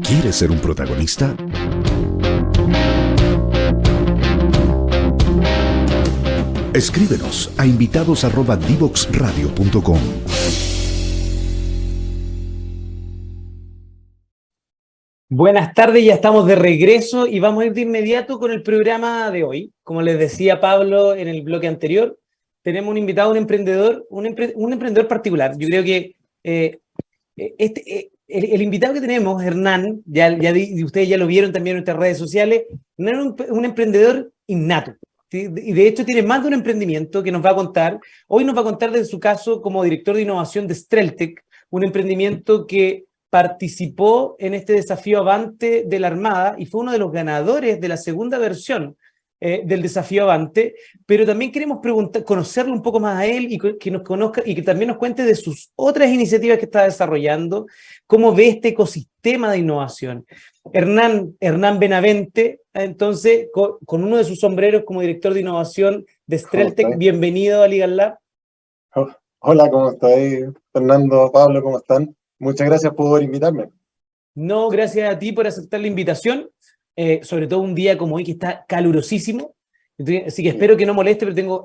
¿Quieres ser un protagonista? Escríbenos a invitados@divoxradio.com. Buenas tardes, ya estamos de regreso y vamos a ir de inmediato con el programa de hoy. Como les decía Pablo en el bloque anterior, tenemos un invitado, un emprendedor, un emprendedor particular. Yo creo que el invitado que tenemos, Hernán, ustedes ya lo vieron también en nuestras redes sociales, Hernán es un emprendedor innato. ¿Sí? Y de hecho tiene más de un emprendimiento que nos va a contar. Hoy nos va a contar de su caso como director de innovación de Streltec, un emprendimiento que participó en este desafío Avante de la Armada y fue uno de los ganadores de la segunda versión del desafío Avante, pero también queremos conocerlo un poco más a él y que nos conozca y que también nos cuente de sus otras iniciativas que está desarrollando, cómo ve este ecosistema de innovación. Hernán Benavente, entonces, con uno de sus sombreros como director de innovación de Streltec, bienvenido a Legal Lab. Hola, ¿cómo estáis? Fernando, Pablo, ¿cómo están? Muchas gracias por invitarme. No, gracias a ti por aceptar la invitación, sobre todo un día como hoy que está calurosísimo. Así que espero que no moleste, pero tengo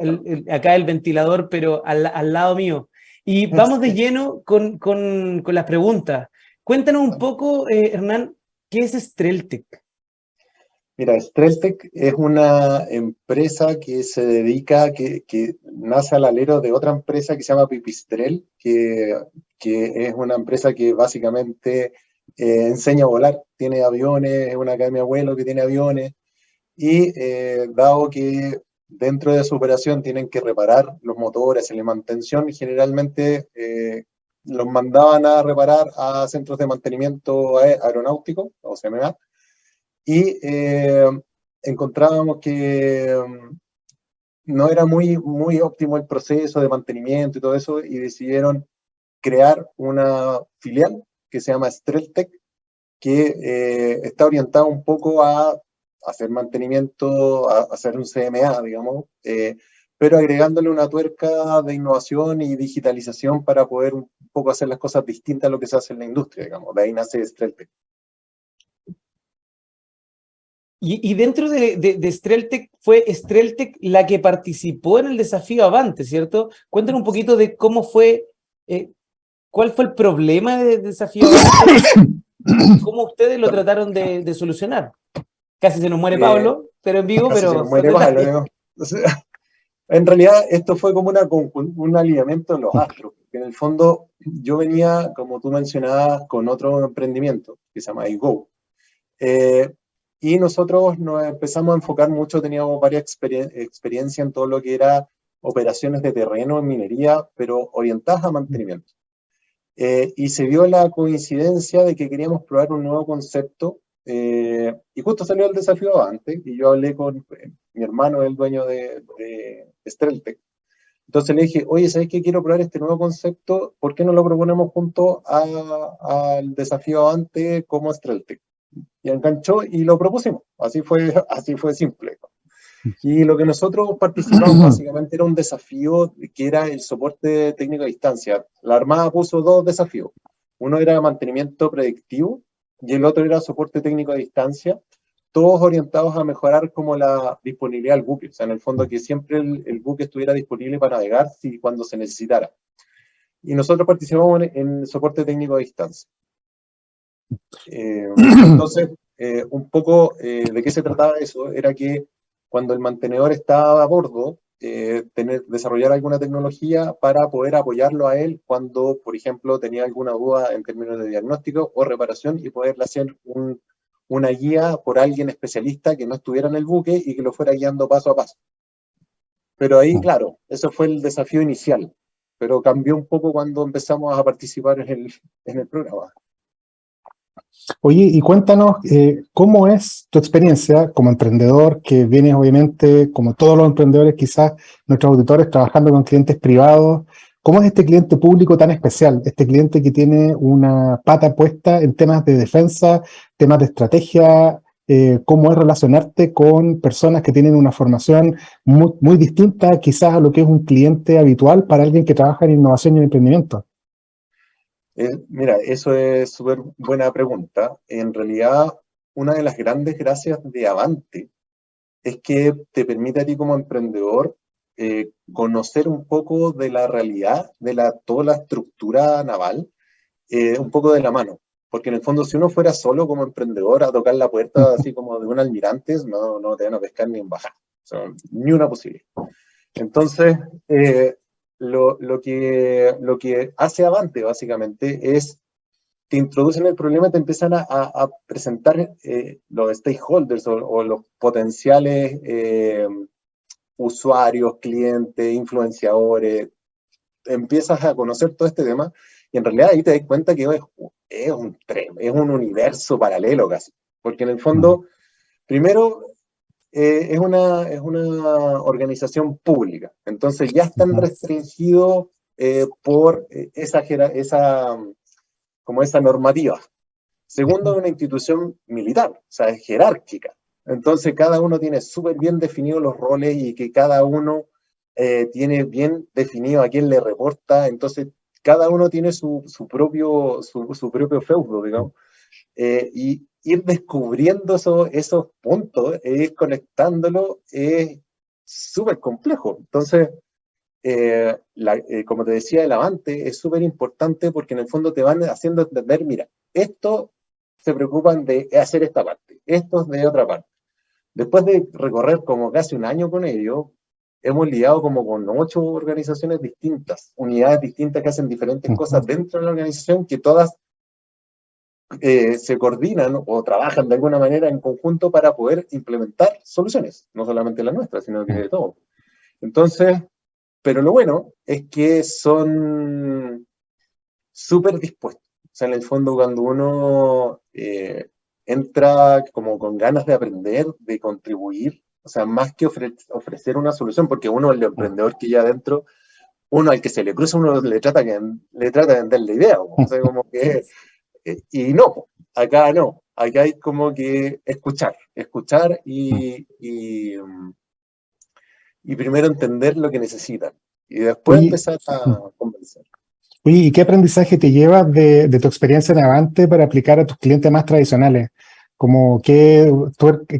acá el ventilador, pero al lado mío. Y vamos de lleno con las preguntas. Cuéntanos un poco, Hernán, ¿qué es Streltec? Mira, Streltec es una empresa que se dedica, que nace al alero de otra empresa que se llama Pipistrel, que es una empresa que básicamente enseña a volar, tiene aviones, es una academia de vuelo que tiene aviones, y dado que dentro de su operación tienen que reparar los motores, la mantención, generalmente los mandaban a reparar a centros de mantenimiento aeronáutico, o CMA, y encontrábamos que no era muy óptimo el proceso de mantenimiento y todo eso, y decidieron crear una filial que se llama Streltec, que está orientada un poco a hacer mantenimiento, a hacer un CMA, digamos, pero agregándole una tuerca de innovación y digitalización para poder un poco hacer las cosas distintas a lo que se hace en la industria, digamos. De ahí nace Streltec. Y dentro de Streltec, fue Streltec la que participó en el desafío Avante, ¿cierto? Cuéntanos un poquito de cómo fue, cuál fue el problema del desafío Avante, cómo ustedes lo trataron de solucionar. Casi se nos muere Pablo, pero en vivo, pero... Se nos muere Pablo, o sea, en realidad esto fue como un alineamiento de los astros, porque en el fondo yo venía, como tú mencionabas, con otro emprendimiento que se llama iGo. Y nosotros nos empezamos a enfocar mucho, teníamos varias experiencias en todo lo que era operaciones de terreno en minería, pero orientadas a mantenimiento. Y se dio la coincidencia de que queríamos probar un nuevo concepto, y justo salió el desafío Avante, y yo hablé con mi hermano, el dueño de Streltec. Entonces le dije, oye, ¿sabes qué? Quiero probar este nuevo concepto, ¿por qué no lo proponemos junto al desafío Avante como Streltec? Y enganchó y lo propusimos. Así fue simple. Y lo que nosotros participamos básicamente era un desafío que era el soporte técnico a distancia. La Armada puso dos desafíos. Uno era mantenimiento predictivo y el otro era soporte técnico a distancia, todos orientados a mejorar como la disponibilidad del buque. O sea, en el fondo que siempre el buque estuviera disponible para navegar cuando se necesitara. Y nosotros participamos en soporte técnico a distancia. Entonces, un poco de qué se trataba eso, era que cuando el mantenedor estaba a bordo, desarrollar alguna tecnología para poder apoyarlo a él cuando, por ejemplo, tenía alguna duda en términos de diagnóstico o reparación y poderle hacer una guía por alguien especialista que no estuviera en el buque y que lo fuera guiando paso a paso. Pero ahí, claro, eso fue el desafío inicial, pero cambió un poco cuando empezamos a participar en el programa. Oye, y cuéntanos cómo es tu experiencia como emprendedor, que vienes obviamente, como todos los emprendedores quizás, nuestros auditores, trabajando con clientes privados. ¿Cómo es este cliente público tan especial? Este cliente que tiene una pata puesta en temas de defensa, temas de estrategia, cómo es relacionarte con personas que tienen una formación muy, muy distinta quizás a lo que es un cliente habitual para alguien que trabaja en innovación y en emprendimiento. Mira, eso es súper buena pregunta. En realidad, una de las grandes gracias de Avante es que te permite a ti como emprendedor conocer un poco de la realidad, de toda la estructura naval, un poco de la mano. Porque en el fondo, si uno fuera solo como emprendedor a tocar la puerta así como de un almirante, no te van a pescar ni en bajada. O sea, ni una posibilidad. Entonces, lo que hace Avante básicamente es te introducen el problema y te empiezan a presentar los stakeholders o los potenciales usuarios, clientes, influenciadores. Empiezas a conocer todo este tema y en realidad ahí te das cuenta que es un universo paralelo casi. Porque en el fondo, primero, es una organización pública, entonces ya están restringidos por como esa normativa. Segundo, es una institución militar, o sea, es jerárquica. Entonces, cada uno tiene súper bien definidos los roles y que cada uno tiene bien definido a quién le reporta. Entonces, cada uno tiene su propio feudo, digamos. Y ir descubriendo esos puntos, ir conectándolo, es súper complejo. Entonces, como te decía, el Avante es súper importante porque en el fondo te van haciendo entender, mira, esto se preocupan de hacer esta parte, estos de otra parte. Después de recorrer como casi un año con ellos, hemos lidiado como con 8 organizaciones distintas, unidades distintas que hacen diferentes cosas dentro de la organización, que todas se coordinan o trabajan de alguna manera en conjunto para poder implementar soluciones, no solamente las nuestras, sino que de todo. Entonces, pero lo bueno es que son súper dispuestos. O sea, en el fondo, cuando uno entra como con ganas de aprender, de contribuir, o sea, más que ofrecer una solución, porque uno, el emprendedor que ya adentro, uno al que se le cruza, uno le trata de vender la idea. O sea, como que, y no, acá no. Acá hay como que escuchar y primero entender lo que necesitan y después Oye, empezar a convencer. Oye, ¿y qué aprendizaje te llevas de tu experiencia en Avante para aplicar a tus clientes más tradicionales? Como qué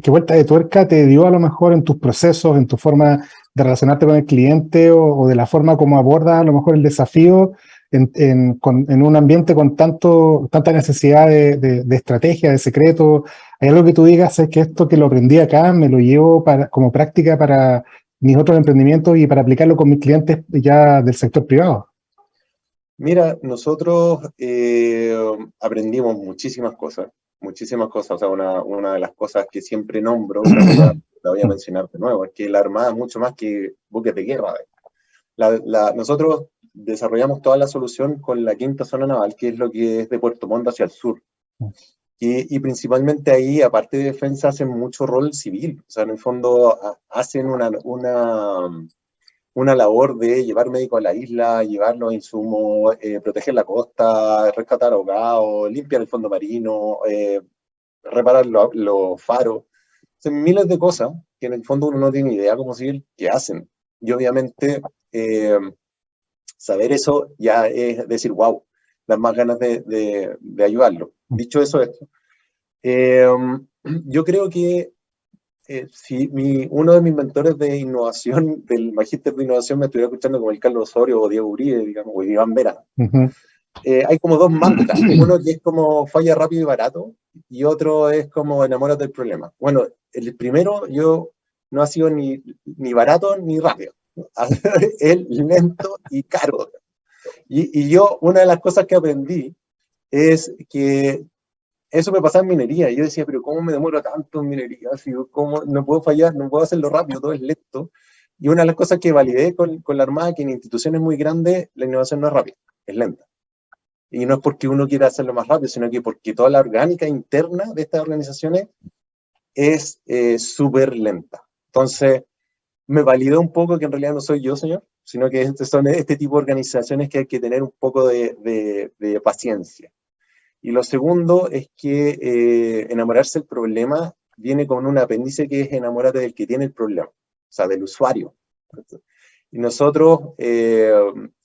vuelta de tuerca te dio a lo mejor en tus procesos, en tu forma de relacionarte con el cliente o de la forma como abordas a lo mejor el desafío en un ambiente con tanta necesidad de estrategia, de secreto? ¿Hay algo que tú digas, es que esto que lo aprendí acá me lo llevo como práctica para mis otros emprendimientos y para aplicarlo con mis clientes ya del sector privado? Mira, nosotros aprendimos muchísimas cosas. O sea, una de las cosas que siempre nombro, la voy a mencionar de nuevo, es que la Armada es mucho más que buques de guerra. Nosotros desarrollamos toda la solución con la quinta zona naval, que es lo que es de Puerto Montt hacia el sur. Y principalmente ahí, aparte de defensa, hacen mucho rol civil. O sea, en el fondo hacen una labor de llevar médicos a la isla, llevar los insumos, proteger la costa, rescatar ahogados, limpiar el fondo marino, reparar los faros. Son miles de cosas que en el fondo uno no tiene idea cómo civil que hacen. Y obviamente saber eso ya es decir, wow, dan más ganas de ayudarlo. Dicho eso, yo creo que si uno de mis mentores de innovación, del magíster de innovación, me estuviera escuchando como el Carlos Osorio o Diego Uribe, digamos, o Iván Vera, hay como 2 mantras. Uno que es como falla rápido y barato, y otro es como enamórate del problema. Bueno, el primero yo no ha sido ni barato ni rápido. Es lento y caro. Y yo, una de las cosas que aprendí es que eso me pasaba en minería. Y yo decía, pero ¿cómo me demoro tanto en minería? Así, ¿cómo no puedo fallar? No puedo hacerlo rápido, todo es lento. Y una de las cosas que validé con la Armada, que en instituciones muy grandes la innovación no es rápida, es lenta. Y no es porque uno quiera hacerlo más rápido, sino que porque toda la orgánica interna de estas organizaciones es súper lenta. Entonces, me validó un poco que en realidad no soy yo, señor, sino que son este tipo de organizaciones que hay que tener un poco de paciencia. Y lo segundo es que enamorarse del problema viene con un apéndice que es enamórate del que tiene el problema, o sea, del usuario. Y nosotros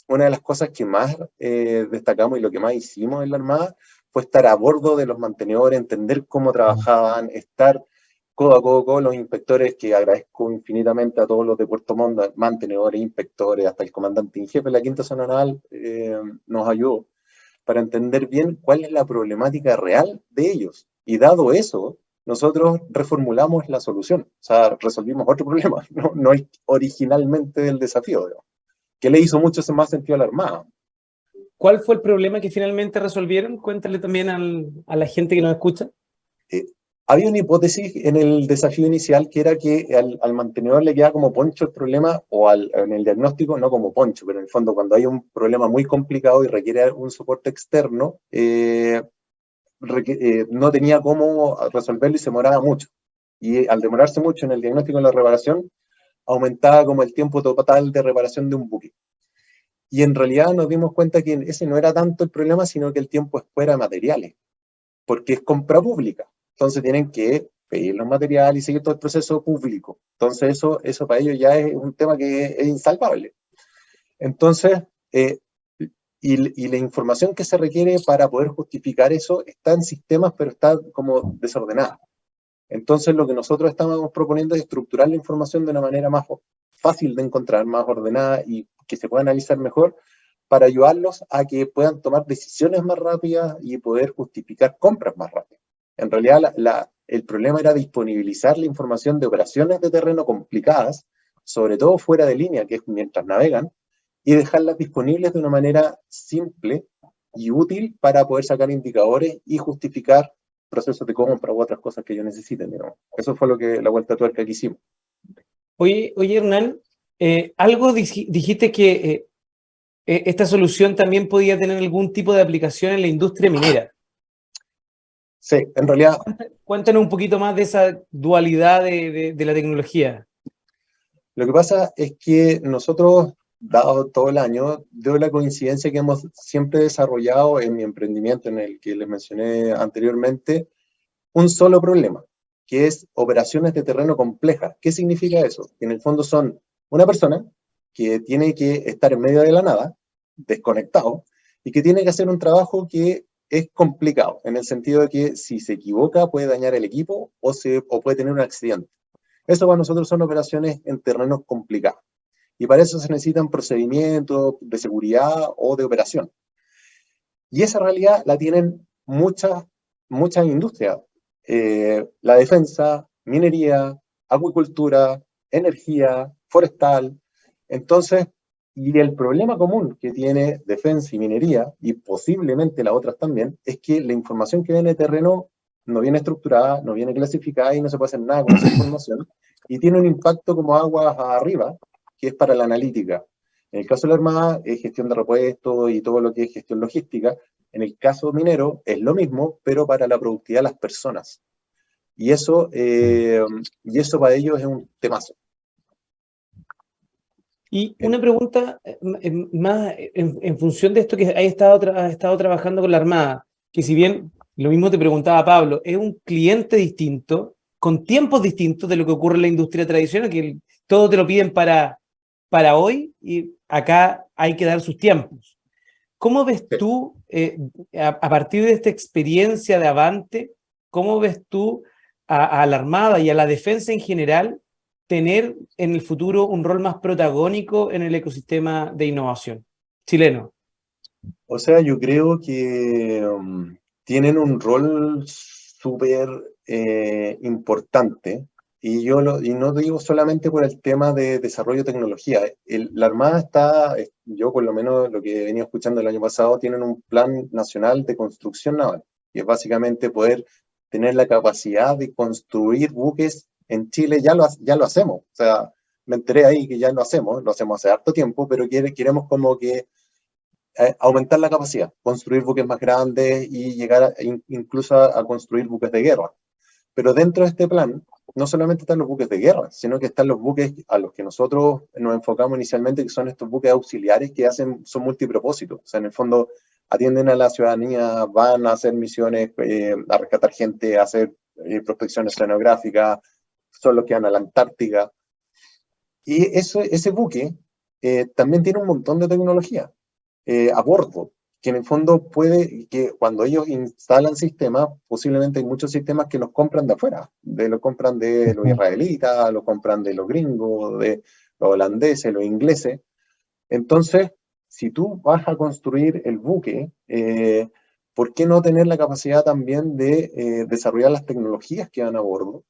una de las cosas que más destacamos y lo que más hicimos en la Armada fue estar a bordo de los mantenedores, entender cómo trabajaban, estar codo a codo con los inspectores, que agradezco infinitamente a todos los de Puerto Montt, mantenedores, inspectores, hasta el comandante en jefe de la Quinta Zona Naval nos ayudó para entender bien cuál es la problemática real de ellos. Y dado eso, nosotros reformulamos la solución, o sea, resolvimos otro problema, no es originalmente del desafío, digamos, que le hizo mucho más sentido a la Armada. ¿Cuál fue el problema que finalmente resolvieron? Cuéntale también a la gente que nos escucha. Había una hipótesis en el desafío inicial que era que al mantenedor le queda como poncho el problema, o en el diagnóstico no como poncho, pero en el fondo cuando hay un problema muy complicado y requiere un soporte externo, no tenía cómo resolverlo y se demoraba mucho. Y al demorarse mucho en el diagnóstico y en la reparación, aumentaba como el tiempo total de reparación de un buque. Y en realidad nos dimos cuenta que ese no era tanto el problema, sino que el tiempo es fuera de materiales, porque es compra pública. Entonces tienen que pedir los materiales y seguir todo el proceso público. Entonces eso para ellos ya es un tema que es insalvable. Entonces, y la información que se requiere para poder justificar eso está en sistemas, pero está como desordenada. Entonces lo que nosotros estamos proponiendo es estructurar la información de una manera más fácil de encontrar, más ordenada y que se pueda analizar mejor, para ayudarlos a que puedan tomar decisiones más rápidas y poder justificar compras más rápidas. En realidad el problema era disponibilizar la información de operaciones de terreno complicadas, sobre todo fuera de línea, que es mientras navegan, y dejarlas disponibles de una manera simple y útil para poder sacar indicadores y justificar procesos de compra u otras cosas que ellos necesiten, digamos. Eso fue la vuelta de tuerca que hicimos. Oye Hernán, algo dijiste que esta solución también podía tener algún tipo de aplicación en la industria minera. Sí, en realidad... Cuéntanos un poquito más de esa dualidad de la tecnología. Lo que pasa es que nosotros, dado todo el año, dio la coincidencia que hemos siempre desarrollado en mi emprendimiento, en el que les mencioné anteriormente, un solo problema, que es operaciones de terreno complejas. ¿Qué significa eso? Que en el fondo son una persona que tiene que estar en medio de la nada, desconectado, y que tiene que hacer un trabajo que es complicado, en el sentido de que si se equivoca puede dañar el equipo o puede tener un accidente. Eso para nosotros son operaciones en terrenos complicados. Y para eso se necesitan procedimientos de seguridad o de operación. Y esa realidad la tienen muchas industrias. La defensa, minería, acuicultura, energía, forestal. Entonces, y el problema común que tiene defensa y minería, y posiblemente las otras también, es que la información que viene de terreno no viene estructurada, no viene clasificada y no se puede hacer nada con esa información, y tiene un impacto como aguas arriba, que es para la analítica. En el caso de la Armada es gestión de repuestos y todo lo que es gestión logística. En el caso minero es lo mismo, pero para la productividad de las personas. Y eso para ellos es un temazo. Y una pregunta más en función de esto que has estado trabajando con la Armada, que si bien lo mismo te preguntaba Pablo, es un cliente distinto, con tiempos distintos de lo que ocurre en la industria tradicional, que todo te lo piden para hoy y acá hay que dar sus tiempos. ¿Cómo ves tú, a partir de esta experiencia de Avante, cómo ves tú a la Armada y a la defensa en general tener en el futuro un rol más protagónico en el ecosistema de innovación chileno? O sea, yo creo que tienen un rol súper importante, y no digo solamente por el tema de desarrollo de tecnología. La Armada yo por lo menos lo que he venido escuchando el año pasado, tienen un plan nacional de construcción naval, y es básicamente poder tener la capacidad de construir buques en Chile. Ya lo hacemos, o sea, me enteré ahí que ya lo hacemos hace harto tiempo, pero queremos como que aumentar la capacidad, construir buques más grandes y llegar incluso a construir buques de guerra. Pero dentro de este plan, no solamente están los buques de guerra, sino que están los buques a los que nosotros nos enfocamos inicialmente, que son estos buques auxiliares que son multipropósitos. O sea, en el fondo atienden a la ciudadanía, van a hacer misiones, a rescatar gente, a hacer prospección oceanográfica, son los que van a la Antártica. Y ese buque también tiene un montón de tecnología a bordo, que en el fondo puede, que cuando ellos instalan sistemas, posiblemente hay muchos sistemas que los compran de afuera, los compran de los israelitas, los compran de los gringos, de los holandeses, los ingleses. Entonces, si tú vas a construir el buque, ¿por qué no tener la capacidad también de desarrollar las tecnologías que van a bordo?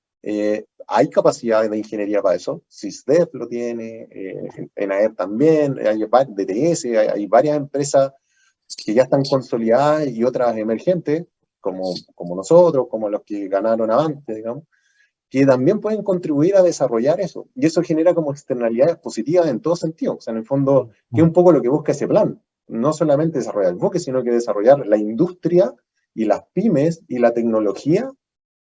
Hay capacidad de ingeniería para eso, SysDev lo tiene, ENAER también, hay DTS, hay varias empresas que ya están consolidadas y otras emergentes, como nosotros, como los que ganaron Avante, digamos, que también pueden contribuir a desarrollar eso. Y eso genera como externalidades positivas en todo sentido. O sea, en el fondo, que es un poco lo que busca ese plan. No solamente desarrollar el buque, sino que desarrollar la industria y las pymes y la tecnología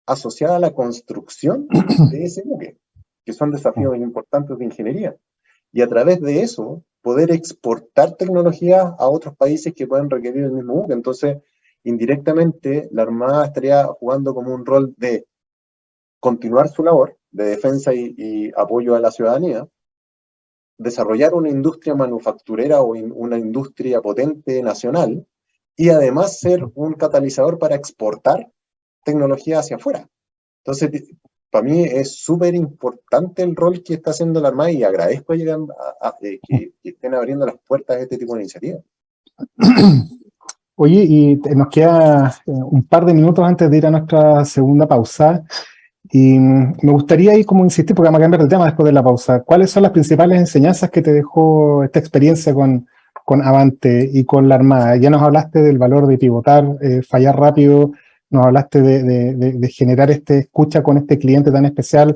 asociada a la construcción de ese buque, que son desafíos importantes de ingeniería. Y a través de eso, poder exportar tecnología a otros países que puedan requerir el mismo buque. Entonces, indirectamente, la Armada estaría jugando como un rol de continuar su labor de defensa y apoyo a la ciudadanía, desarrollar una industria manufacturera o una industria potente nacional, y además ser un catalizador para exportar tecnología hacia afuera. Entonces, para mí es súper importante el rol que está haciendo la Armada y agradezco que estén abriendo las puertas a este tipo de iniciativas. Oye, y nos queda un par de minutos antes de ir a nuestra segunda pausa. Y me gustaría ahí como insistir, porque vamos a cambiar de tema después de la pausa. ¿Cuáles son las principales enseñanzas que te dejó esta experiencia con Avante y con la Armada? Ya nos hablaste del valor de pivotar, fallar rápido, nos hablaste de generar escucha con este cliente tan especial.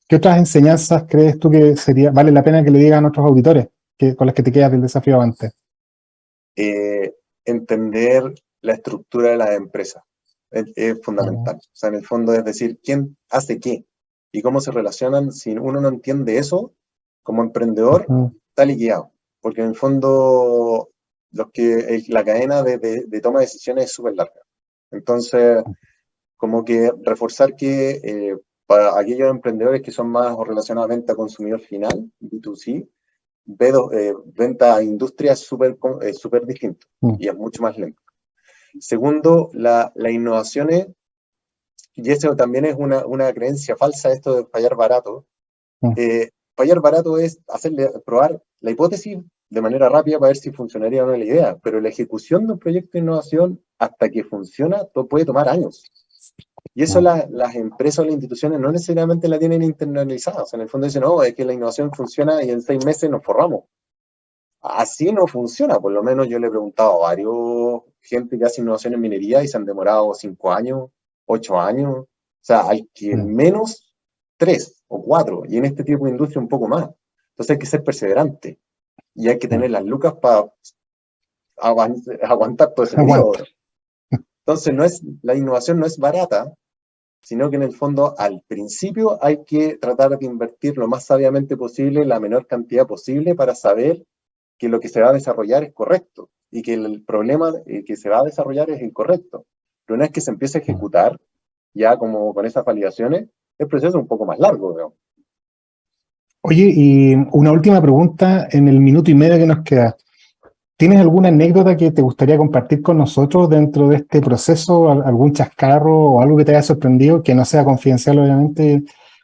¿Qué otras enseñanzas crees tú que vale la pena que le digas a nuestros auditores con las que te quedas del desafío Avante? Entender la estructura de las empresas. Es fundamental. O sea, en el fondo es decir, ¿quién hace qué? Y cómo se relacionan. Si uno no entiende eso, como emprendedor, está liquidado. Porque en el fondo, la cadena de toma de decisiones es súper larga. Entonces, como que reforzar que para aquellos emprendedores que son más relacionados a venta a consumidor final, B2C, venta a industria es súper distinto y es mucho más lento. Segundo, las innovaciones, y eso también es una creencia falsa, esto de fallar barato. Fallar barato es probar la hipótesis de manera rápida para ver si funcionaría o no la idea, pero la ejecución de un proyecto de innovación hasta que funciona puede tomar años. Y eso las empresas o las instituciones no necesariamente la tienen internalizada. O sea, en el fondo dicen, no, es que la innovación funciona y en 6 meses nos forramos. Así no funciona. Por lo menos yo le he preguntado a varios gente que hace innovación en minería y se han demorado 5 años, 8 años. O sea, al que menos 3 o 4. Y en este tipo de industria un poco más. Entonces hay que ser perseverante. Y hay que tener las lucas para aguantar todo ese periodo. Entonces la innovación no es barata, sino que en el fondo al principio hay que tratar de invertir lo más sabiamente posible, la menor cantidad posible, para saber que lo que se va a desarrollar es correcto y que el problema que se va a desarrollar es incorrecto. Pero una vez que se empieza a ejecutar, ya como con esas validaciones, el proceso es un poco más largo, ¿no? Oye, y una última pregunta en el minuto y medio que nos queda. ¿Tienes alguna anécdota que te gustaría compartir con nosotros dentro de este proceso? ¿Algún chascarro o algo que te haya sorprendido, que no sea confidencial obviamente,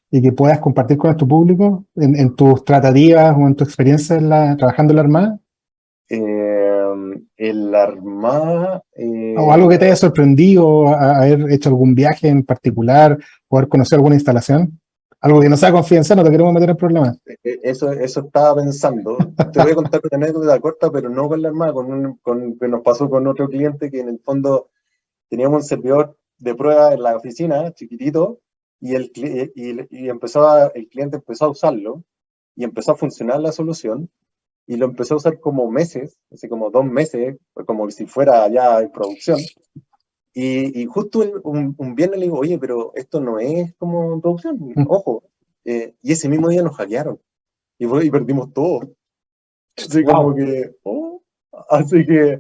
y que puedas compartir con nuestro público en tus tratativas o en tu experiencia trabajando en la Armada? En la Armada... O algo que te haya sorprendido, haber hecho algún viaje en particular, o haber conocido alguna instalación. Algo que no sea confidencial, no te queremos meter en problemas. Eso estaba pensando. Te voy a contar una anécdota corta, pero no con la Armada, que nos pasó con otro cliente que en el fondo teníamos un servidor de prueba en la oficina, chiquitito, y el cliente empezó a usarlo, y empezó a funcionar la solución, y lo empezó a usar como meses, así como 2 meses, como si fuera ya en producción. Y justo un viernes le digo, oye, pero esto no es como en producción, ojo. Y ese mismo día nos hackearon y perdimos todo. Así como que, así que,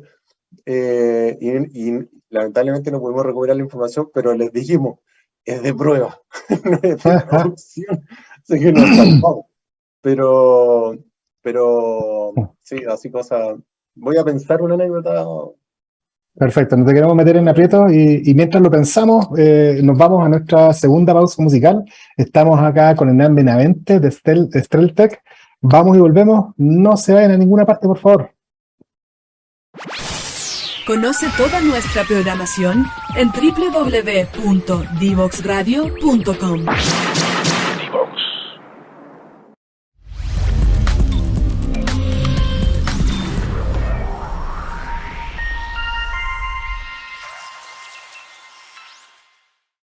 y lamentablemente no pudimos recuperar la información, pero les dijimos, es de prueba, no es de producción. Así que nos salvamos. Pero Pero sí, así cosas. Voy a pensar una anécdota. Perfecto, no te queremos meter en aprieto y mientras lo pensamos, nos vamos a nuestra segunda pausa musical. Estamos acá con Hernán Benavente de Streltec. Vamos y volvemos. No se vayan a ninguna parte, por favor. Conoce toda nuestra programación en www.divoxradio.com.